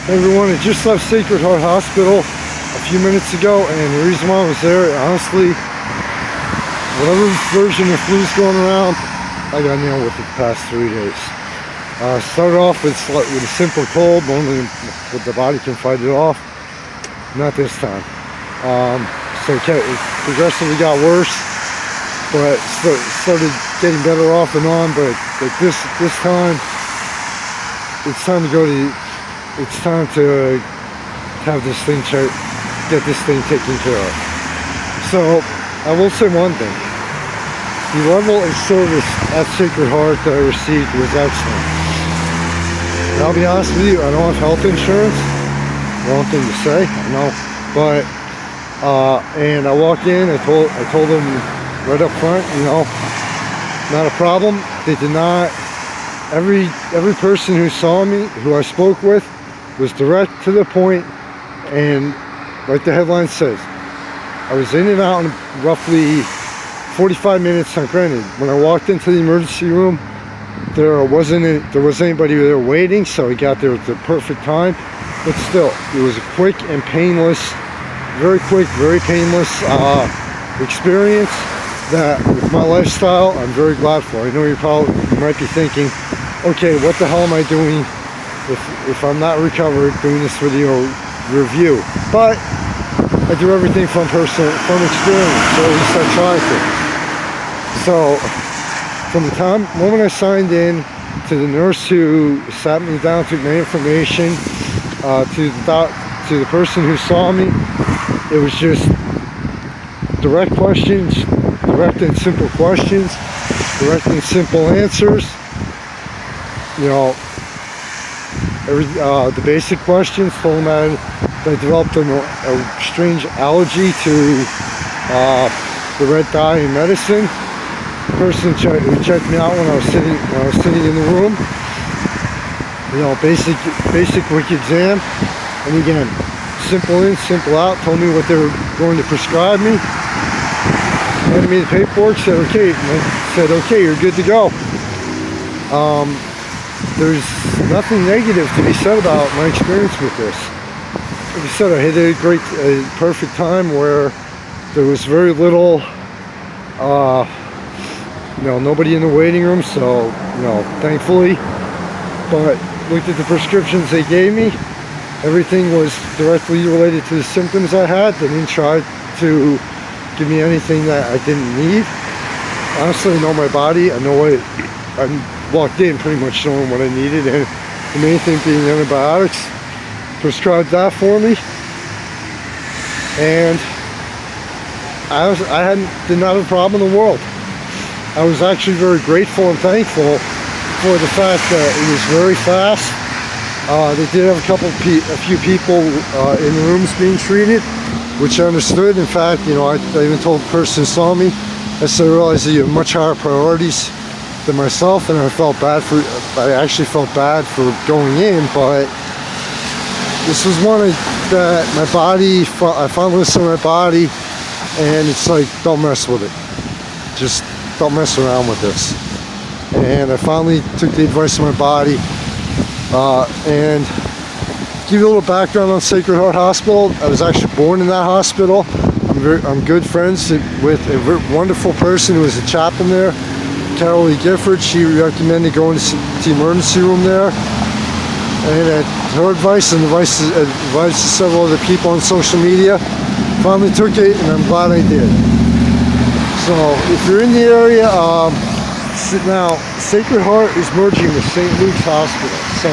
Hey everyone, I just left Sacred Heart Hospital a few minutes ago, and the reason why I was there, honestly, whatever version of flu's going around, I got nailed with it the past 3 days. Started off with a simple cold, normally the body can fight it off. Not this time. So it progressively got worse, but started getting better off and on. But this time, it's time to go to. It's time to have this thing get this thing taken care of. So I will say one thing: the level of service at Sacred Heart that I received was excellent. And I'll be honest with you, I don't have health insurance. Wrong thing to say, I know. But and I walked in. I told them right up front, not a problem. They did not. Every person who saw me, who I spoke with, was direct to the point, and like the headline says, I was in and out in roughly 45 minutes. Now granted, when I walked into the emergency room, there wasn't anybody there waiting, so I got there at the perfect time. But still, it was a quick and painless, very quick, very painless experience that, with my lifestyle, I'm very glad for. I know you might be thinking, okay, what the hell am I doing if I'm not recovered doing this video review? But I do everything from experience, so at least I try to. So from the moment I signed in, to the nurse who sat me down, took my information, to the person who saw me, it was just direct questions, direct and simple questions, direct and simple answers. The basic questions. Told them that I developed a strange allergy to the red dye in medicine. The person who checked me out when I was sitting in the room. Basic quick exam. And again, simple in, simple out. Told me what they were going to prescribe me. Handed me the paperwork. Said okay. And I said okay, you're good to go. There's nothing negative to be said about my experience with this. Like I said, I hit a perfect time where there was very little, nobody in the waiting room, so, thankfully. But looked at the prescriptions they gave me. Everything was directly related to the symptoms I had. They didn't try to give me anything that I didn't need. Honestly, I know my body. I know what I walked in pretty much knowing what I needed, and the main thing being antibiotics. Prescribed that for me, and I did not have a problem in the world. I was actually very grateful and thankful for the fact that it was very fast. They did have a few people in the rooms being treated, which I understood. In fact, I even told the person who saw me, I said, I realized that you have much higher priorities than myself, and I actually felt bad for going in, but this was one that my body, I found this in my body, and it's like, don't mess with it. Just don't mess around with this. And I finally took the advice of my body, and give you a little background on Sacred Heart Hospital. I was actually born in that hospital. I'm good friends with a wonderful person who was a chaplain there, Carol E. Gifford. She recommended going to the emergency room there, and at her advice and advice of several other people on social media, finally took it, and I'm glad I did. So if you're in the area, now Sacred Heart is merging with St. Luke's Hospital, so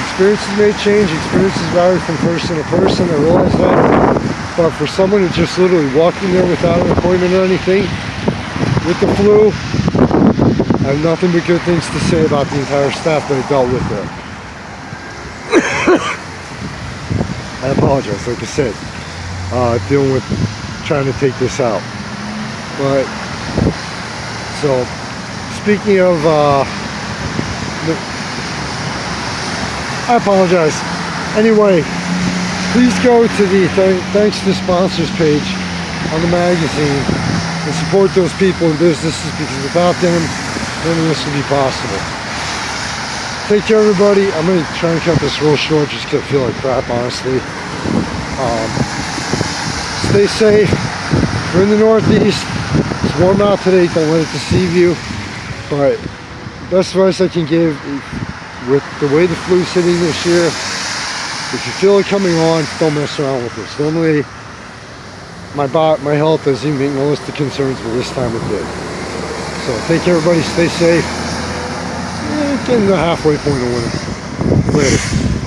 experiences may change, experiences vary from person to person, I realize that, but for someone who just literally walked in there without an appointment or anything, with the flu, I have nothing but good things to say about the entire staff that I dealt with there. I apologize, like I said, dealing with trying to take this out. But, so, speaking of, I apologize. Anyway, please go to the Thanks to Sponsors page on the magazine and support those people and businesses, because without them, none of this would be possible. take care, everybody. I'm going to try and cut this real short just because I feel like crap, honestly. Stay safe. If you're in the Northeast, it's warm out today. Don't let it deceive you. But best advice I can give, with the way the flu's hitting this year, if you feel it coming on, don't mess around with this. Normally, my health doesn't even make no list of concerns, but this time it did. So take care, everybody. Stay safe. Getting to the halfway point of winter. Later.